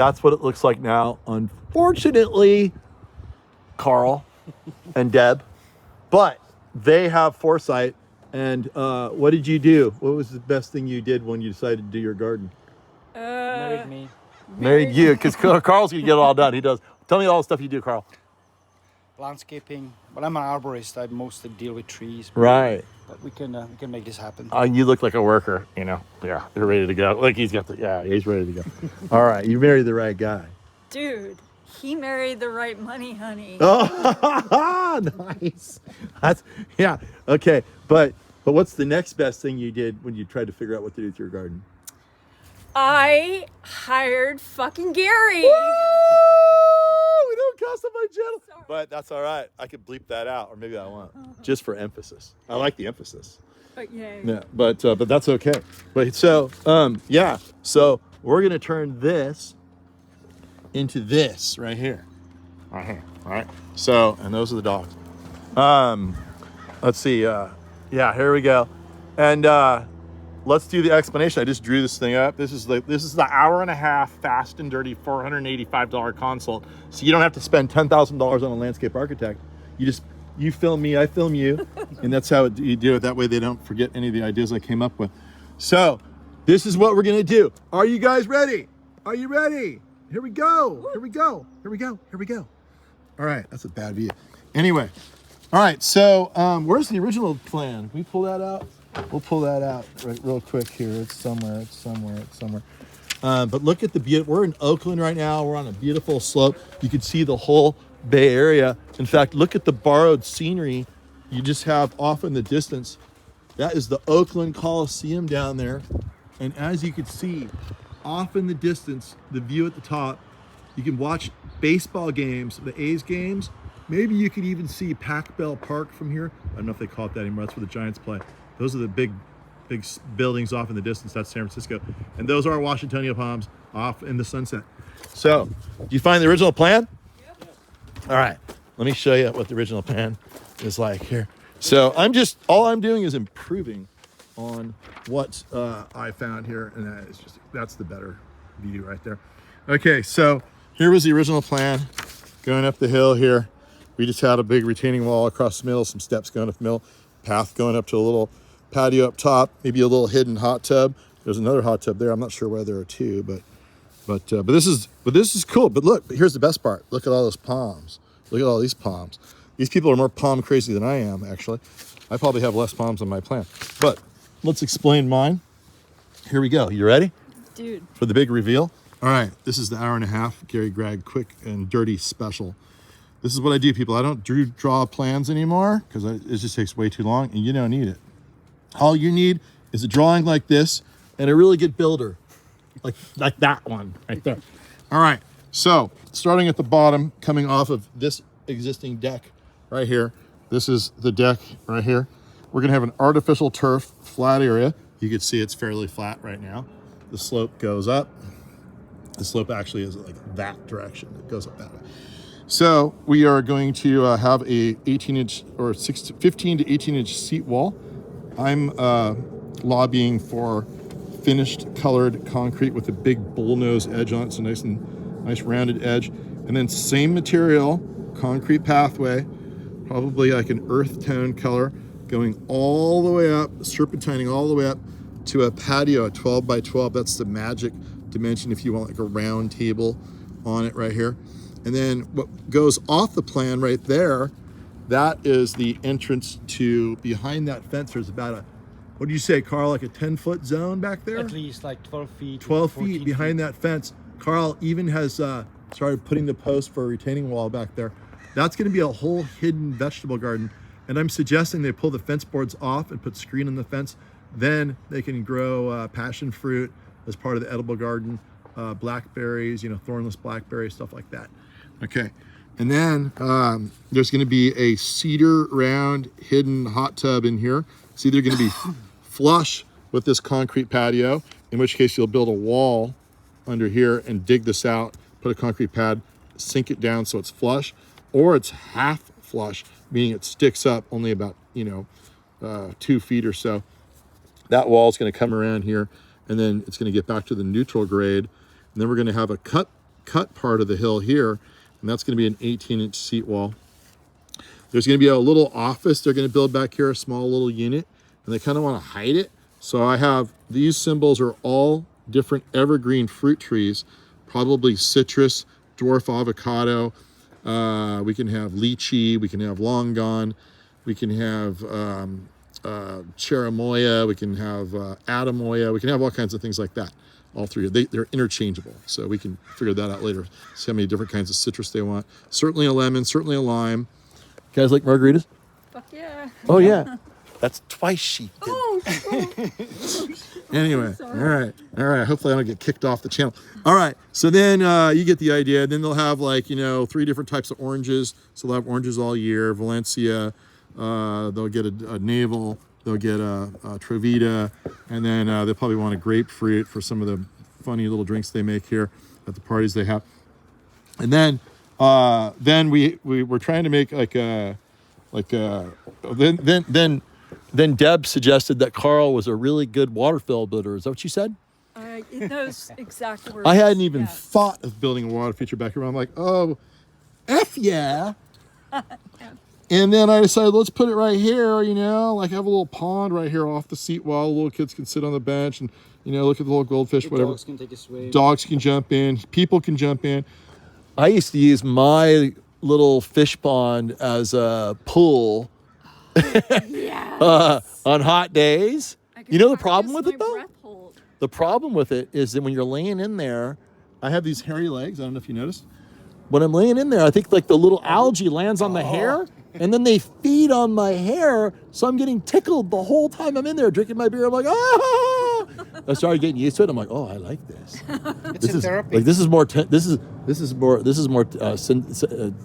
that's what it looks like now. Unfortunately, Carl and Deb, but they have foresight. And what did you do? What was the best thing you did when you decided to do your garden? Married me. Married you, because Carl's gonna get it all done. He does. Tell me all the stuff you do, Carl. Landscaping. Well, I'm an arborist. I mostly deal with trees. Right. But we can make this happen. You look like a worker, you know. Yeah, you're ready to go. Like he's ready to go. All right, you married the right guy. Dude, he married the right money, honey. Oh, nice. Yeah. Okay, but what's the next best thing you did when you tried to figure out what to do with your garden? I hired fucking Gary. Woo! We don't cuss on my channel. Sorry. But that's all right. I could bleep that out, or maybe I won't, just for emphasis. I like the emphasis. But yeah, but that's okay. But so yeah, so we're gonna turn this into this right here. All right. So, and those are the dogs. Let's see. Yeah, here we go. And let's do the explanation. I just drew this thing up. This is the hour and a half fast and dirty $485 consult. So you don't have to spend $10,000 on a landscape architect. You film me, I film you, and that's how you do it. That way they don't forget any of the ideas I came up with. So this is what we're gonna do. Are you guys ready? Are you ready? Here we go. Here we go. Here we go. Here we go. All right, that's a bad view. Anyway, all right. So where's the original plan? Can we pull that out? We'll pull that out real quick here. It's somewhere. But look at the beautiful. We're in Oakland right now. We're on a beautiful slope. You can see the whole Bay Area. In fact, look at the borrowed scenery you just have off in the distance. That is the Oakland Coliseum down there. And as you can see, off in the distance, the view at the top, you can watch baseball games, the A's games. Maybe you could even see Pac Bell Park from here. I don't know if they call it that anymore. That's where the Giants play. Those are the big buildings off in the distance. That's San Francisco. And those are Washingtonia Palms off in the sunset. So, do you find the original plan? Yep. All right. Let me show you what the original plan is like here. So, all I'm doing is improving on what I found here. And that's the better view right there. Okay, so here was the original plan. Going up the hill here. We just had a big retaining wall across the middle, some steps going up the middle, path going up to a little patio up top, maybe a little hidden hot tub. There's another hot tub there. I'm not sure why there are two, but this is cool. But look, here's the best part. Look at all those palms. Look at all these palms. These people are more palm crazy than I am, actually. I probably have less palms on my plan. But let's explain mine. Here we go. You ready? Dude. For the big reveal? All right, this is the hour and a half Gary Gregg quick and dirty special. This is what I do, people. I don't draw plans anymore because it just takes way too long, and you don't need it. All you need is a drawing like this and a really good builder, like that one right there. All right, so starting at the bottom, coming off of this existing deck right here. This is the deck right here. We're gonna have an artificial turf flat area. You can see it's fairly flat right now. The slope goes up. The slope actually is like that direction. It goes up that way. So we are going to have a 18-inch or 15 to 18-inch seat wall. I'm lobbying for finished colored concrete with a big bullnose edge on it. It's a nice rounded edge. And then same material, concrete pathway, probably like an earth tone color, going all the way up, serpentining all the way up to a patio, a 12 by 12. That's the magic dimension if you want like a round table on it right here. And then what goes off the plan right there, that is the entrance to behind that fence. There's about what do you say, Carl, like a 10-foot zone back there? At least like 12 feet. 12 feet behind that fence. Carl even has started putting the post for a retaining wall back there. That's gonna be a whole hidden vegetable garden. And I'm suggesting they pull the fence boards off and put screen on the fence. Then they can grow passion fruit as part of the edible garden, blackberries, thornless blackberries, stuff like that. Okay, and then there's gonna be a cedar round hidden hot tub in here. It's either gonna be flush with this concrete patio, in which case you'll build a wall under here and dig this out, put a concrete pad, sink it down so it's flush, or it's half flush, meaning it sticks up only about 2 feet or so. That wall is gonna come around here, and then it's gonna get back to the neutral grade. And then we're gonna have a cut cut part of the hill here, and that's going to be an 18-inch seat wall. There's going to be a little office they're going to build back here, a small little unit, and they kind of want to hide it. So I have these symbols are all different evergreen fruit trees, probably citrus, dwarf avocado. We can have lychee, we can have long gone, we can have cherimoya, we can have adamoya, we can have all kinds of things like that. All three, they're interchangeable. So we can figure that out later. See how many different kinds of citrus they want. Certainly a lemon, certainly a lime. You guys like margaritas? Fuck yeah. Oh yeah. That's twice she did. Oh, Anyway, sorry. all right. Hopefully I don't get kicked off the channel. All right, so then you get the idea. Then they'll have 3 different types of oranges. So they'll have oranges all year. Valencia, they'll get a navel, they'll get a Trovita, and then they'll probably want a grapefruit for some of the funny little drinks they make here at the parties they have. And then we're trying to make then Deb suggested that Carl was a really good waterfall builder. Is that what you said? In those exact words. I hadn't even yes. thought of building a water feature back here. I'm like, oh, F yeah. And then I decided, let's put it right here, have a little pond right here off the seat wall. Little kids can sit on the bench and, look at the little goldfish, whatever. Dogs can take a swim. Dogs can jump in. People can jump in. I used to use my little fish pond as a pool Yes. on hot days. I can You know the practice problem with my it, though? breath hold. The problem with it is that when you're laying in there, I have these hairy legs. I don't know if you noticed. When I'm laying in there, I think the little algae lands on the hair, and then they feed on my hair, so I'm getting tickled the whole time I'm in there drinking my beer. I'm like, ah! I started getting used to it. I'm like, oh, I like this. It's a therapy. This is more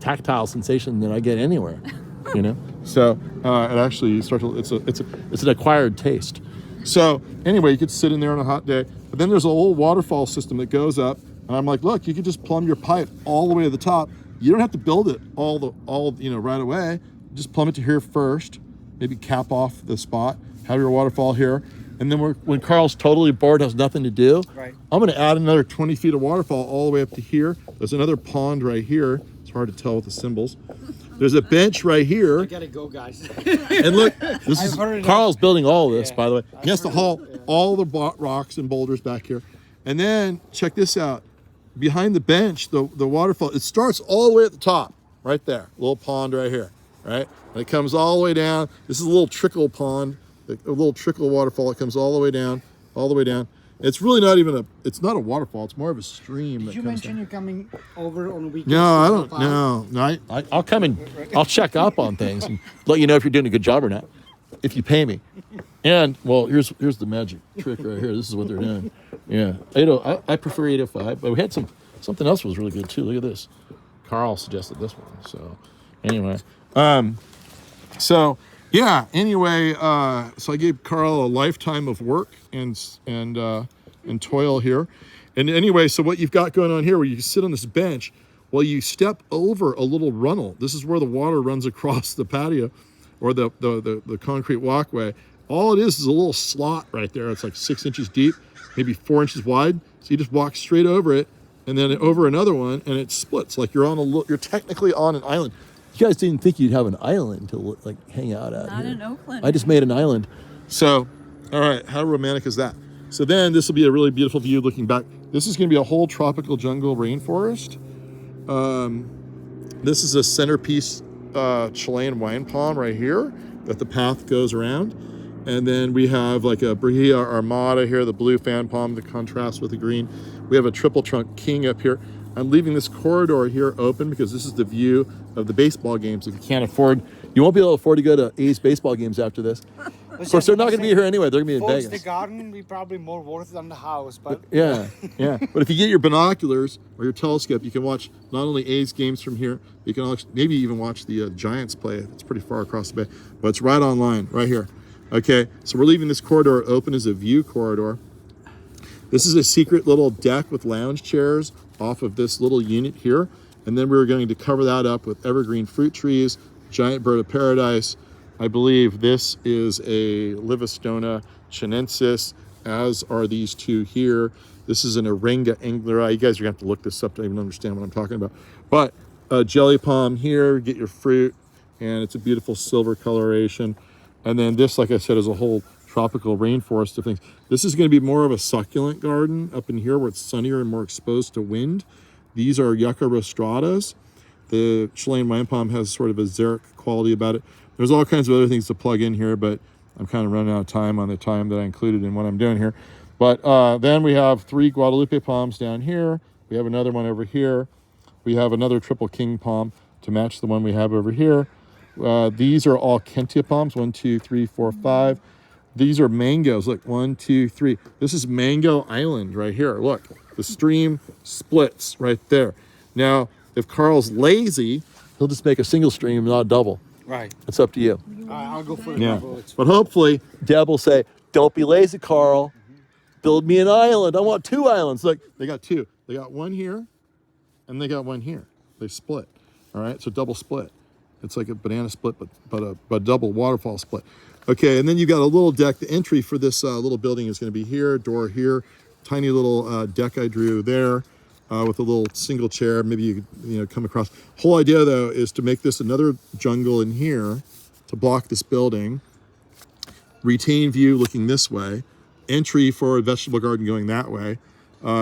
tactile sensation than I get anywhere. So it actually it's an acquired taste. So anyway, you could sit in there on a hot day, but then there's a little waterfall system that goes up, and I'm like, look, you could just plumb your pipe all the way to the top. You don't have to build it all right away. Just plumb it to here first, maybe cap off the spot, have your waterfall here, and then when Carl's totally bored, has nothing to do, right. I'm going to add another 20 feet of waterfall all the way up to here. There's another pond right here. It's hard to tell with the symbols. There's a bench right here. I gotta go, guys. And look, this is Carl's building all of this, Yeah. by the way. He has to haul all the rocks and boulders back here. And then check this out. Behind the bench, the waterfall, it starts all the way at the top, right there. Little pond right here, right? And it comes all the way down. This is a little trickle pond, a little trickle waterfall. It comes all the way down, all the way down. It's really not even it's not a waterfall. It's more of a stream. Did you mention you're coming over on the weekends? No, I don't. No, I'll come and I'll check up on things and let you know if you're doing a good job or not, if you pay me. And well, here's the magic trick right here. This is what they're doing. Yeah, I prefer 805, but we had something else was really good too. Look at this. Carl suggested this one. So anyway, so yeah. Anyway, so I gave Carl a lifetime of work and toil here. And anyway, so what you've got going on here, where you sit on this bench, well, you step over a little runnel. This is where the water runs across the patio, or the concrete walkway. All it is a little slot right there. It's like 6 inches deep, maybe 4 inches wide. So you just walk straight over it, and then over another one, and it splits. Like you're technically on an island. You guys didn't think you'd have an island to hang out at. Not here. in Oakland. I just made an island. So, all right, how romantic is that? So then this will be a really beautiful view looking back. This is going to be a whole tropical jungle rainforest. This is a centerpiece Chilean wine palm right here that the path goes around. And then we have like a Brahia Armada here, the blue fan palm that contrasts with the green. We have a triple trunk king up here. I'm leaving this corridor here open because this is the view of the baseball games. If you can't afford, you won't be able to afford to go to A's baseball games after this. Of course, they're not going to be here anyway. They're going to be in Vegas. Vegas. The garden will be probably more worth it than the house, but Yeah. But if you get your binoculars or your telescope, you can watch not only A's games from here, you can maybe even watch the Giants play. It's pretty far across the bay, but it's right online, right here. Okay, so we're leaving this corridor open as a view corridor. This is a secret little deck with lounge chairs off of this little unit here. And then we're going to cover that up with evergreen fruit trees, giant bird of paradise. I believe this is a Livistona chinensis, as are these two here. This is an Aringa angleri. You guys are going to have to look this up to even understand what I'm talking about. But a jelly palm here, get your fruit, and it's a beautiful silver coloration. And then this, like I said, is a whole tropical rainforest of things. This is going to be more of a succulent garden up in here where it's sunnier and more exposed to wind. These are yucca rostradas. The Chilean wine palm has sort of a xeric quality about it. There's all kinds of other things to plug in here, but I'm kind of running out of time on the time that I included in what I'm doing here. But then we have 3 Guadalupe palms down here. We have another one over here. We have another triple king palm to match the one we have over here. These are all Kentia palms, 1, 2, 3, 4, 5. These are mangoes, look, 1, 2, 3. This is Mango Island right here. Look, the stream splits right there. Now, if Carl's lazy, he'll just make a single stream, not a double. Right. It's up to you. I'll go for the Yeah. double. But hopefully, Deb will say, don't be lazy, Carl. Build me an island. I want 2 islands. Look, they got 2. They got one here, and they got one here. They split. All right, so double split. It's like a banana split, but a double waterfall split. Okay, and then you got a little deck. The entry for this little building is going to be here, door here, tiny little deck I drew there with a little single chair. Maybe you could, come across. Whole idea though is to make this another jungle in here to block this building. Retain view looking this way. Entry for a vegetable garden going that way.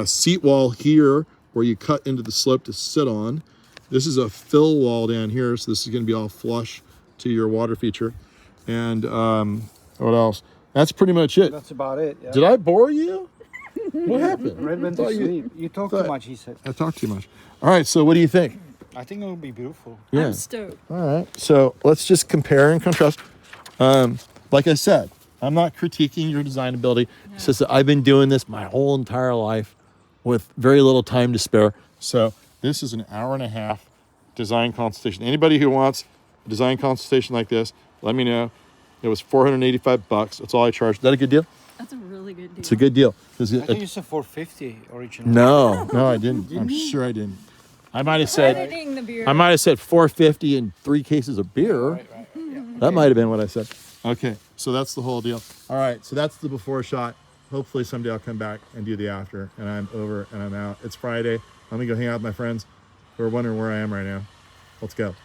Seat wall here where you cut into the slope to sit on. This is a fill wall down here, so this is going to be all flush to your water feature. And what else? That's pretty much it. That's about it. Yeah. Did I bore you? What happened? Red went to sleep. You talk too much, he said. I talk too much. All right, so what do you think? I think it will be beautiful. Yeah. I'm stoked. All right, so let's just compare and contrast. Like I said, I'm not critiquing your design ability. No. It's just that I've been doing this my whole entire life with very little time to spare. So this is an hour and a half design consultation. Anybody who wants a design consultation like this, let me know. It was $485. That's all I charged. Is that a good deal? That's a really good deal. It's a good deal. I think you said $450 originally. No, I didn't. I'm sure I didn't. I might have said Editing the beer. I might have said $450 and 3 cases of beer. Right. Yeah. That might have been what I said. Okay, so that's the whole deal. All right, so that's the before shot. Hopefully someday I'll come back and do the after, and I'm over and I'm out. It's Friday. Let me go hang out with my friends who are wondering where I am right now. Let's go.